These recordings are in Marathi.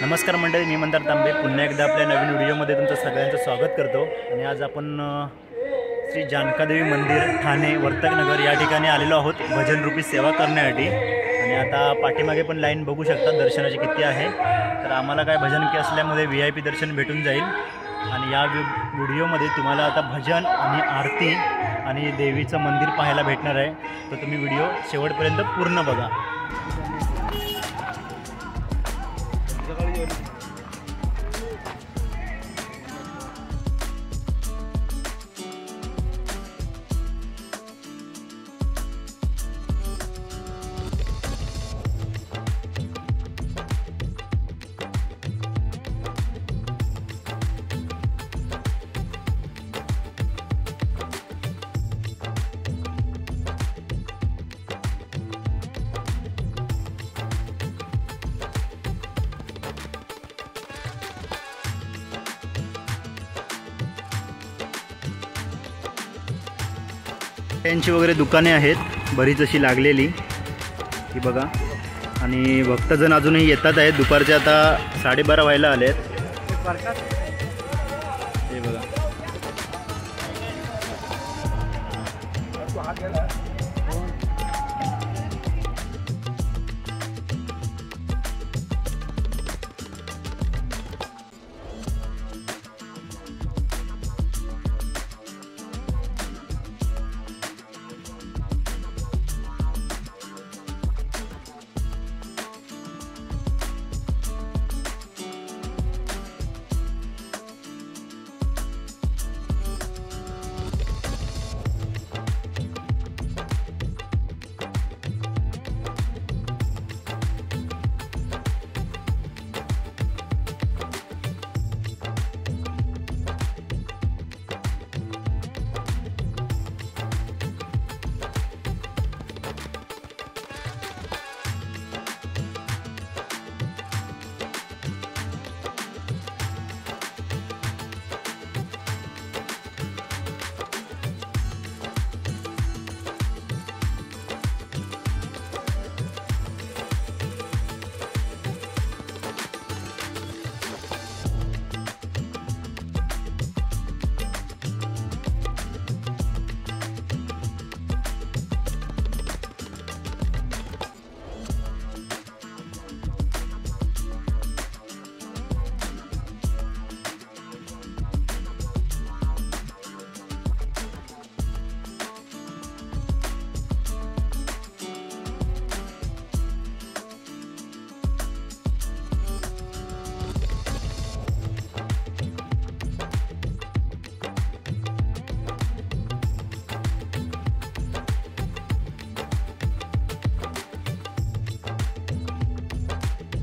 नमस्कार मंडळी, मी मंदार तांबे पुन्हा एकदा आपल्या नवीन व्हिडिओमध्ये तुमचं सगळ्यांचं स्वागत करतो। आणि आज आपण श्री जानकादेवी मंदिर ठाणे वर्तकनगर या ठिकाणी आलेलो आहोत भजन रूपी सेवा करण्यासाठी। आणि आता पाठीमागे पण लाईन बघू शकता दर्शनाची किती आहे। तर आम्हाला काय भजन की असल्यामुळे VIP दर्शन भेटून जाईल। आणि या व्हिडिओमध्ये तुम्हाला आता भजन आणि आरती आणि देवीचं मंदिर पाहायला भेटणार आहे। तर तुम्ही व्हिडिओ शेवटपर्यंत पूर्ण बघा। त्यांची वगैरे दुकाने आहेत बरीच अशी लागलेली ही बघा। आणि भक्तजन अजूनही येतात आहेत। दुपारचे आता 12:30 व्हायला आले आहेत। हे बघा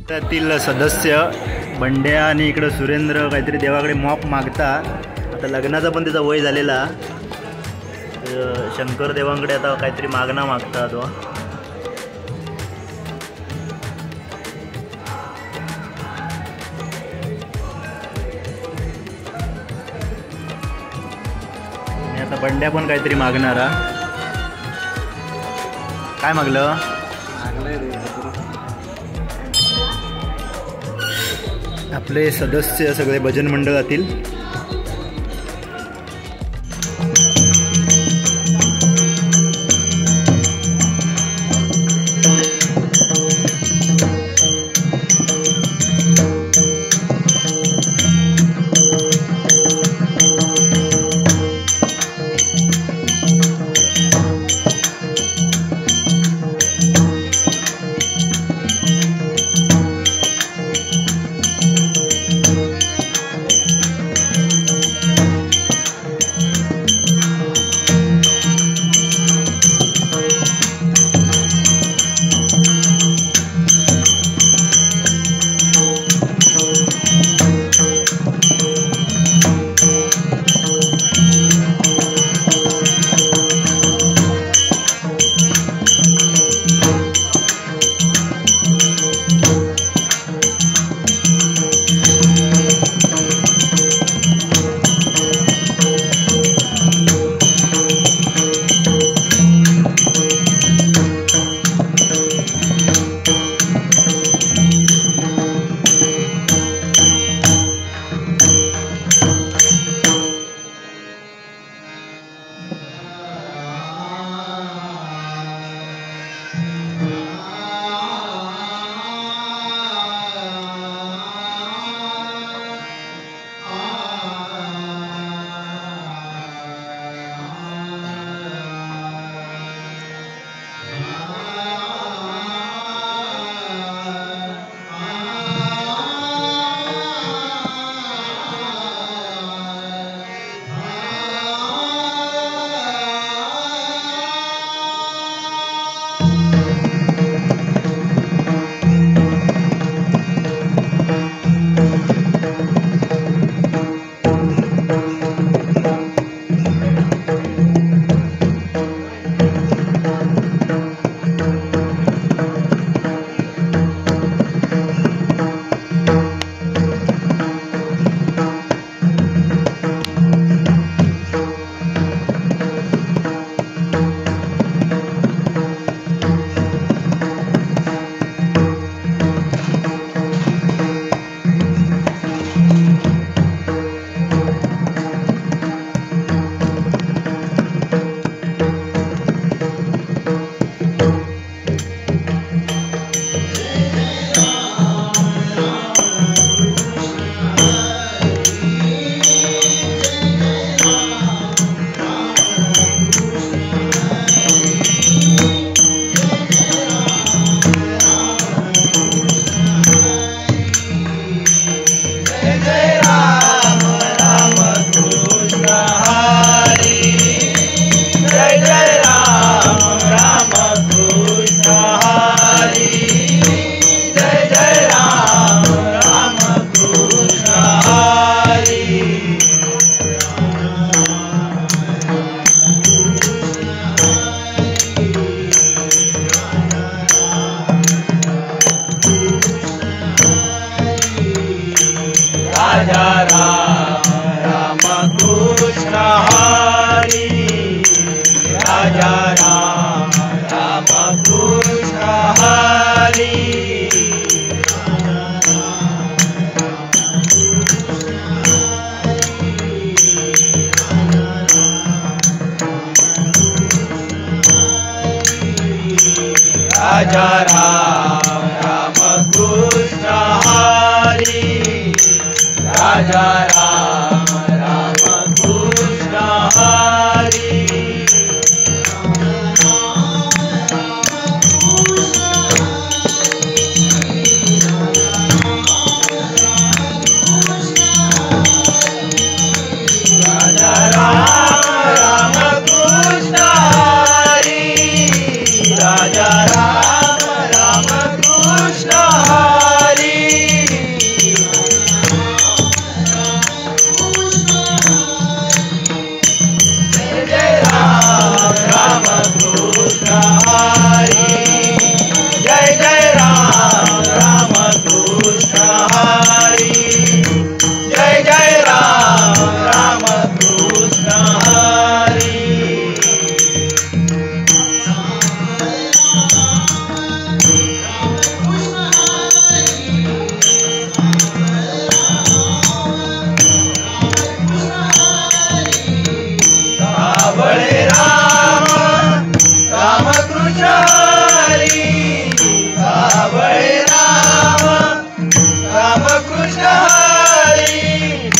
त्यातील सदस्य बंड्या आणि इकडं सुरेंद्र काहीतरी देवाकडे मॉप मागता। आता लग्नाचा पण त्याचा वय झालेला। शंकर देवांकडे आता काहीतरी मागणं मागता तो। आणि आता बंड्या पण काहीतरी मागणारा। काय मागलं? आपले सदस्य सगळे भजन मंडळातील राजा राम राम कृष्ण हरी राजा राम राम कृष्ण हरी राजा राम राम कृष्ण हरी राजा राम राम कृष्ण हरी राजा राम राम कृष्ण हरी राजा राम राम कृष्ण हरी जय जय राम राम कृष्ण हरी जय जय राम राम कृष्ण हरी जय जय राम राम कृष्ण हरी सावळे राम राम कृष्ण हरी सावळे राम राम कृष्ण हरी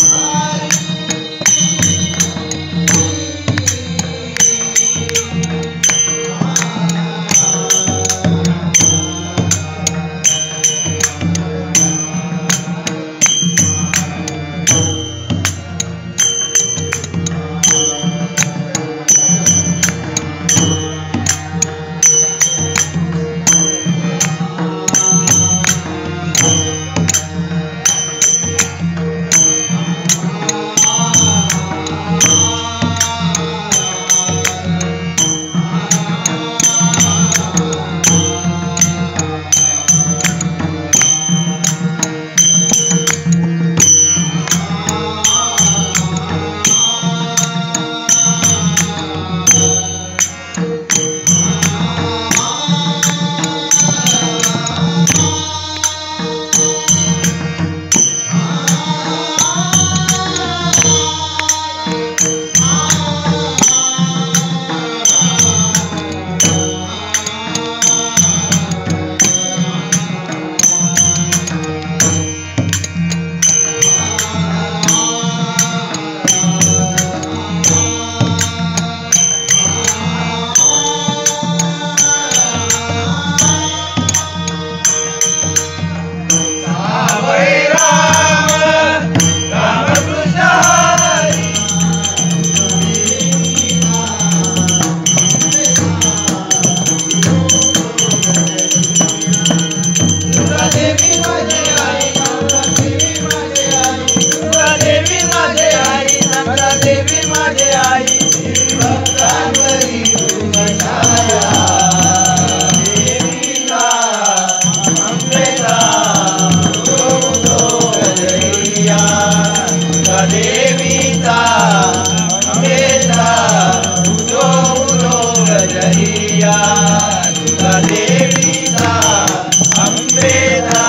सावळे राम राम कृष्ण हरी दुर्गा देवी माझे आई दुर्गा देवी माझे आई दुर्गा देवी माझे आई नंदा देवी माझे आई भक्तांवरी तुझी छाया देवीला अंबेला देवीता अंबेला उदो उदो गजरिया देवीता अंबेला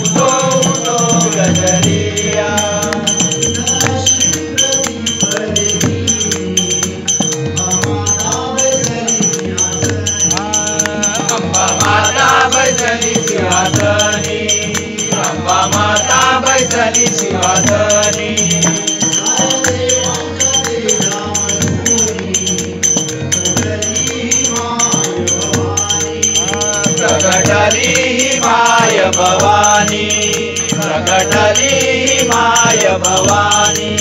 उदो उदो गजरिया अंबा माता बैसली सिंहासनी अंबा माता बैसली सिंहासनी प्रगटली ही माय भवानी प्रगटली ही माय भवानी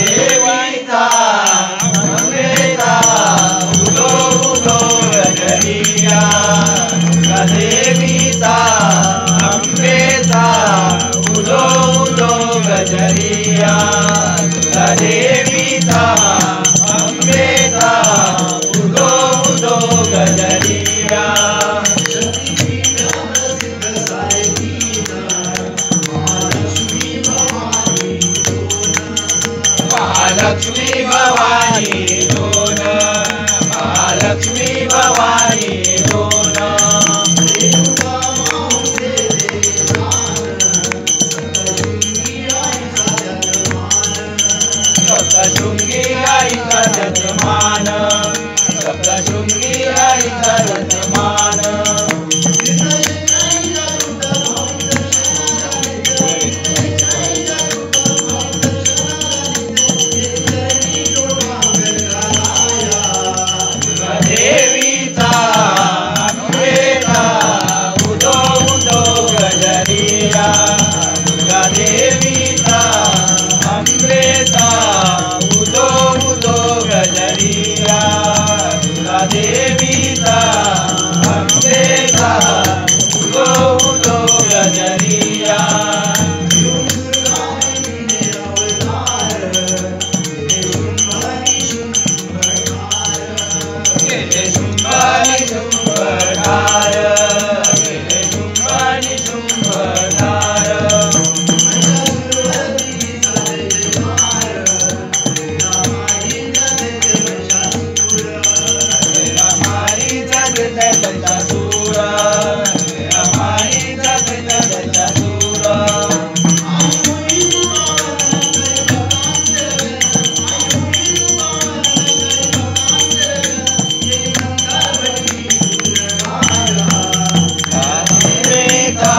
देवीता अंबेला उदो उदो गजरिया देवीता अंबेला उदो उदो गजरिया दुर्गा देवीचा अंबेचा उदो उदो गजरिया महालक्ष्मी भवानी दोन महालक्ष्मी भवानी दोन सप्तशृंगी आईचा जजमान सप्तशृंगी आईचा जजमान देवीचा अंबेचा उदो उदो गजरिया दुर्गा देवीचा अंबेचा उदो उदो गजरिया दुर्गा देवीचा अंबेचा उदो उदो गजरिया गेले शुंभानी शुंभधार गेले शुंभानी शुंभधार रामाई जगत दशासूर रामाई जगत दशासूर अंबेचा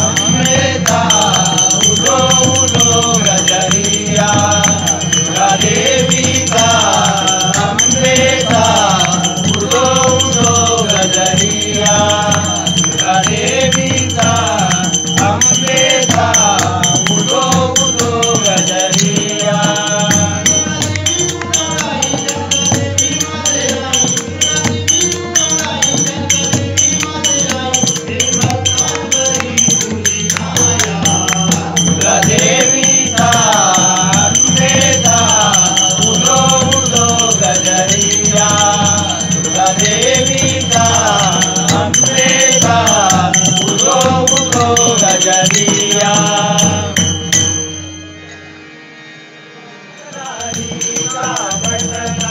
अंबेचा उदो उदो गजरिया दुर्गा देवीचा अंबेचा उदो उदो गजरिया दुर्गा देवीचा अंबेचा उदो उदो गजरिया दुर्गा देवीचा अंबेचा उदो उदो गजरिया दुर्गा देवीचा अंबेचा उदो उदो गजरिया राणीचा भटका